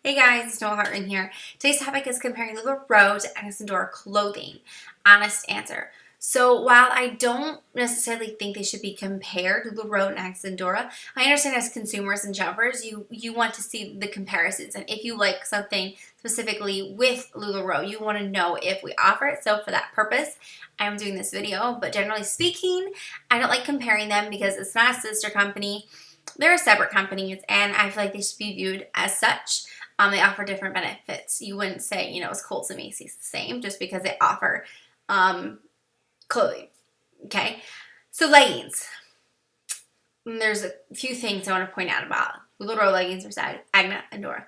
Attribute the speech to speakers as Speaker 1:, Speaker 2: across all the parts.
Speaker 1: Hey guys, it's Noel I here. Today's topic is comparing Lularoe to Agnes Dora clothing. Honest answer. So while I don't necessarily think they should be compared, Lularoe and Agnes Dora, I understand as consumers and shoppers, you want to see the comparisons. And if you like something specifically with Lularoe, you want to know if we offer it. So for that purpose, I'm doing this video. But generally speaking, I don't like comparing them because it's not a sister company. They're separate companies, and I feel like they should be viewed as such. They offer different benefits. You wouldn't say, it's Kohl's and Macy's the same just because they offer clothing. Okay? So leggings. There's a few things I want to point out about Lularoe leggings versus Agnes Dora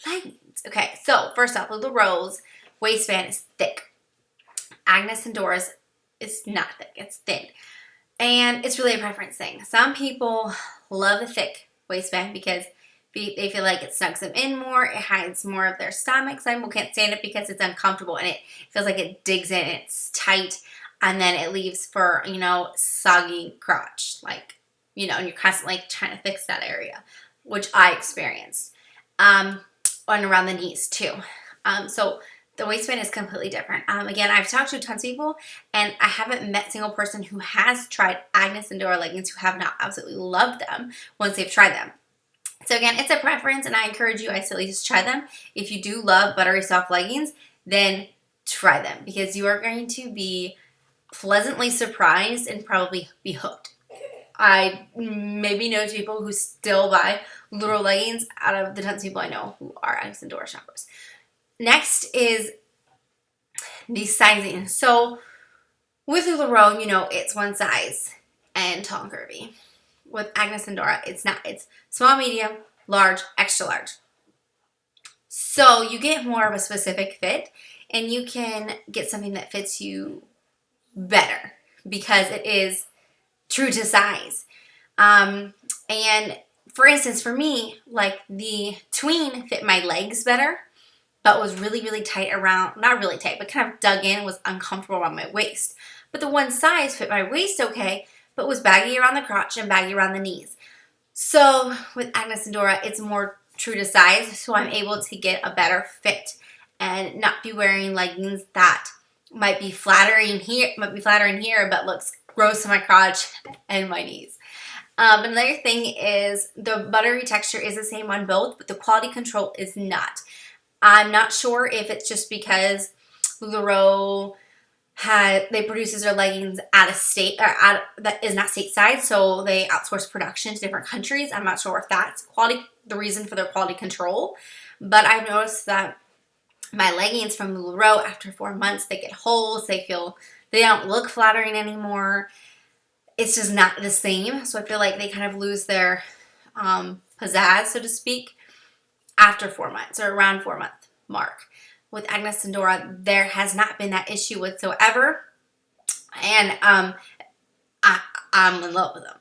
Speaker 1: leggings. Okay, so first off, Lularoe's waistband is thick. Agnes Dora's is not thick. It's thin. And it's really a preference thing. Some people love the thick waistband because they feel like it snugs them in more. It hides more of their stomach. Some people can't stand it because it's uncomfortable and it feels like it digs in. It's tight. And then it leaves for, soggy crotch. And you're constantly trying to fix that area, which I experienced. And around the knees too. So the waistband is completely different. Again, I've talked to tons of people, and I haven't met a single person who has tried Agnes Dora leggings who have not absolutely loved them once they've tried them. So again, it's a preference, and I encourage you guys to at least try them. If you do love buttery soft leggings, then try them because you are going to be pleasantly surprised and probably be hooked. I maybe know people who still buy Lularoe leggings out of the tons of people I know who are Agnes Dora shoppers. Next is the sizing. So with Lularoe, it's one size and tall and curvy. With Agnes Dora, it's not. It's small, medium, large, extra large. So you get more of a specific fit, and you can get something that fits you better because it is true to size. And for instance, for me, like the tween fit my legs better, but was really, really tight around, not really tight, but kind of dug in, was uncomfortable around my waist. But the one size fit my waist okay, but was baggy around the crotch and baggy around the knees. So with Agnes Dora, it's more true to size, so I'm able to get a better fit and not be wearing leggings that might be flattering here, but looks gross to my crotch and my knees. Another thing is the buttery texture is the same on both, but the quality control is not. I'm not sure if it's just because Lularoe produces their leggings out of state or that is not stateside, so they outsource production to different countries. I'm not sure if that's the reason for their quality control, but I've noticed that my leggings from Lularoe after 4 months, they get holes. They don't look flattering anymore. It's just not the same. So I feel like they kind of lose their pizzazz, so to speak, after 4 months or around 4 month mark. With Agnes Dora, there has not been that issue whatsoever, and I'm in love with them.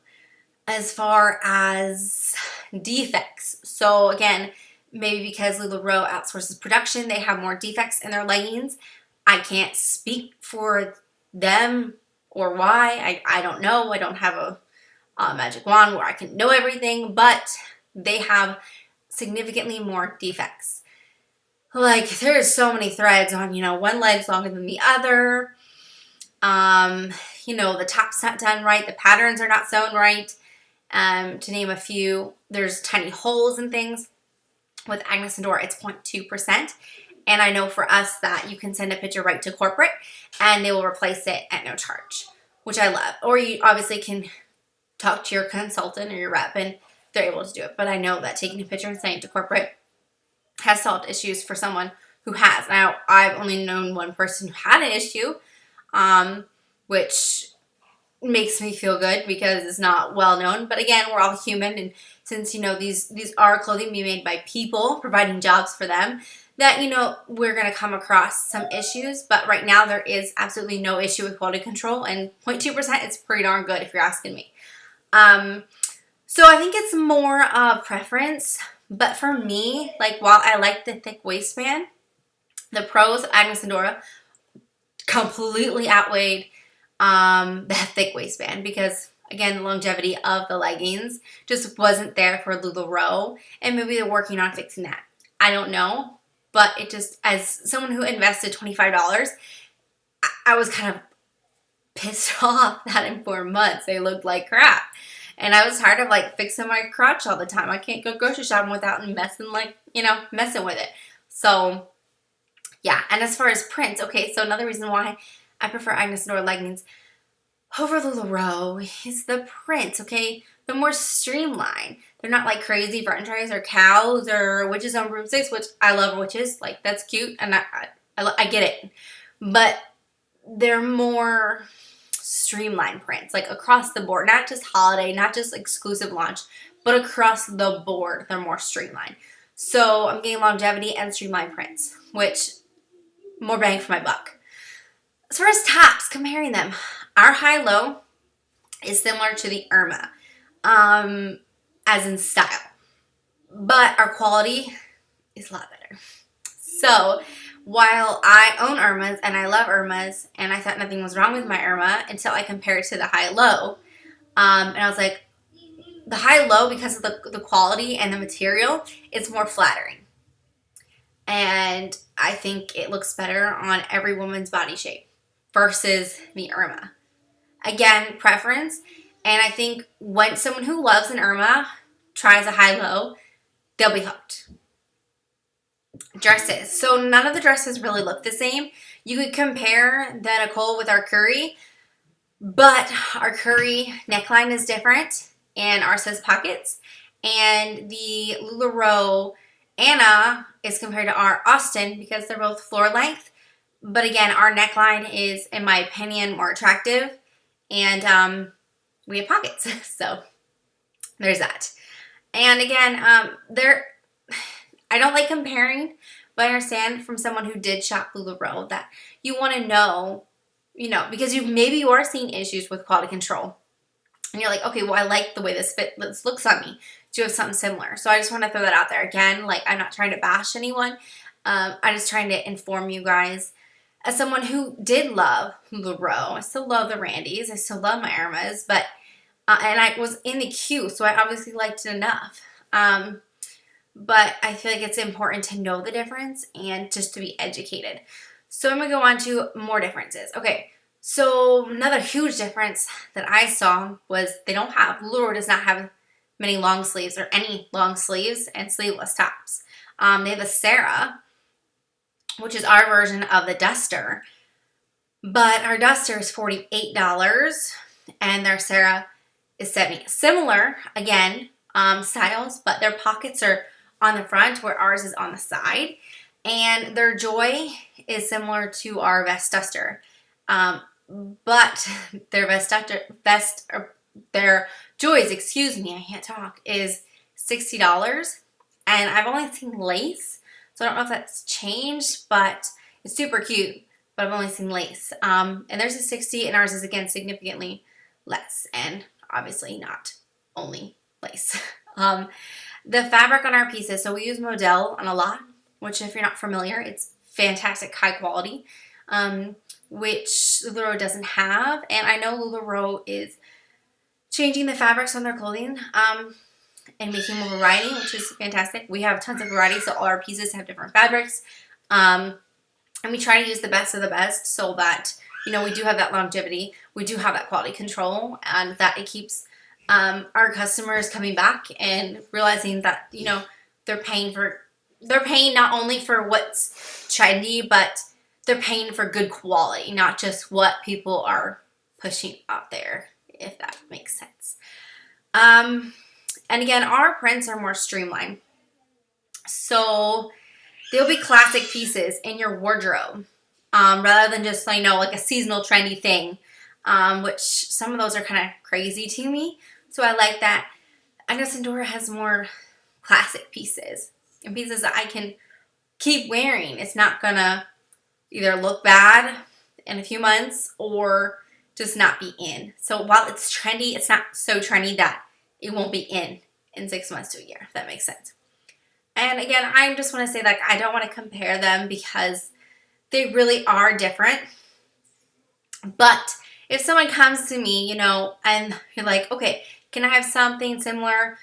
Speaker 1: As far as defects, so again, maybe because Lularoe outsources production, they have more defects in their leggings. I can't speak for them or why. I don't know. I don't have a magic wand where I can know everything, but they have significantly more defects. Like, there's so many threads on, one leg's longer than the other. The top's not done right. The patterns are not sewn right. To name a few, there's tiny holes and things. With Agnes Dora, it's 0.2%. And I know for us that you can send a picture right to corporate and they will replace it at no charge, which I love. Or you obviously can talk to your consultant or your rep and they're able to do it. But I know that taking a picture and sending it to corporate has solved issues for someone who has. Now, I've only known one person who had an issue, which makes me feel good because it's not well known. But again, we're all human, and since these are clothing being made by people providing jobs for them, that we're going to come across some issues. But right now, there is absolutely no issue with quality control, and 0.2% is pretty darn good if you're asking me. So I think it's more of preference. But for me, while I like the thick waistband, the pros of Agnes Dora completely outweighed the thick waistband because, again, the longevity of the leggings just wasn't there for Lularoe, and maybe they're working on fixing that. I don't know. But it just, as someone who invested $25, I was kind of pissed off that in 4 months they looked like crap. And I was tired of like fixing my crotch all the time. I can't go grocery shopping without messing with it. So yeah, and as far as prints, okay, so another reason why I prefer Agnes Dora leggings over Lularoe is the prints, okay? They're more streamlined. They're not like crazy butterflies or cows or witches on broomsticks, which I love witches. Like, that's cute, and I get it. But they're more streamlined prints, like across the board, not just holiday, not just exclusive launch, but across the board, they're more streamlined. So I'm getting longevity and streamlined prints, which more bang for my buck. As far as tops, comparing them, our high-low is similar to the Irma, as in style, but our quality is a lot better. So while I own Irmas and I love Irmas, and I thought nothing was wrong with my Irma until I compared it to the high-low, and I was like, the high-low, because of the quality and the material, it's more flattering. And I think it looks better on every woman's body shape versus the Irma. Again, preference. And I think when someone who loves an Irma tries a high-low, they'll be hooked. Dresses. So none of the dresses really look the same. You could compare the Nicole with our Curry, but our Curry neckline is different and ours has pockets. And the Lularoe Anna is compared to our Austin because they're both floor length. But again, our neckline is, in my opinion, more attractive. And we have pockets. So there's that. And again, I don't like comparing, but I understand from someone who did shop Lularoe that you want to know, because maybe you are seeing issues with quality control. And you're like, okay, well, I like the way this looks on me. Do you have something similar? So I just want to throw that out there. Again, like, I'm not trying to bash anyone. I'm just trying to inform you guys. As someone who did love Lularoe, I still love the Randys. I still love my Irmas, but and I was in the queue, so I obviously liked it enough. But I feel like it's important to know the difference and just to be educated. So I'm going to go on to more differences. Okay, so another huge difference that I saw was Lularoe does not have many long sleeves or any long sleeves and sleeveless tops. They have a Sarah, which is our version of the Duster. But our Duster is $48 and their Sarah is $70. Similar, again, styles, but their pockets are on the front where ours is on the side. And their Joy is similar to our Vest Duster. But their Joys, I can't talk, is $60. And I've only seen lace, so I don't know if that's changed, but it's super cute. But I've only seen lace. And there's a $60, and ours is, again, significantly less. And obviously not only lace. The fabric on our pieces, so we use Modell on a lot, which if you're not familiar, it's fantastic, high quality, which Lularoe doesn't have. And I know Lularoe is changing the fabrics on their clothing and making more variety, which is fantastic. We have tons of variety, so all our pieces have different fabrics. And we try to use the best of the best so that, we do have that longevity. We do have that quality control, and that it keeps our customers coming back and realizing that, they're paying not only for what's trendy, but they're paying for good quality, not just what people are pushing out there, if that makes sense. And again, our prints are more streamlined. So they'll be classic pieces in your wardrobe, rather than just, like a seasonal trendy thing, which some of those are kind of crazy to me. So I like that Agnes Dora has more classic pieces and pieces that I can keep wearing. It's not gonna either look bad in a few months or just not be in. So while it's trendy, it's not so trendy that it won't be in 6 months to a year, if that makes sense. And again, I just want to say, I don't want to compare them because they really are different. But if someone comes to me, and you're like, okay, can I have something similar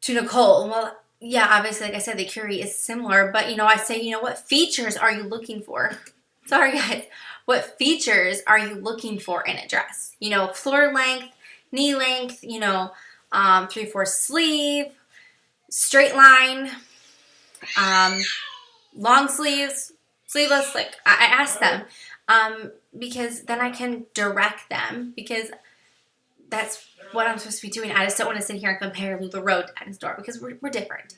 Speaker 1: to Nicole? Well, yeah, obviously, like I said, the Curie is similar, but I say, what features are you looking for? Sorry, guys. What features are you looking for in a dress? Floor length, knee length, 3/4 sleeve, straight line, long sleeves, sleeveless. Like I ask them, because then I can direct them, because that's what I'm supposed to be doing. I just don't want to sit here and compare Lularoe to Agnes Dora, because we're different.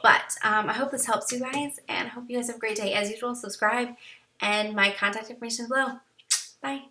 Speaker 1: But I hope this helps you guys, and I hope you guys have a great day. As usual, subscribe, and my contact information is below. Bye.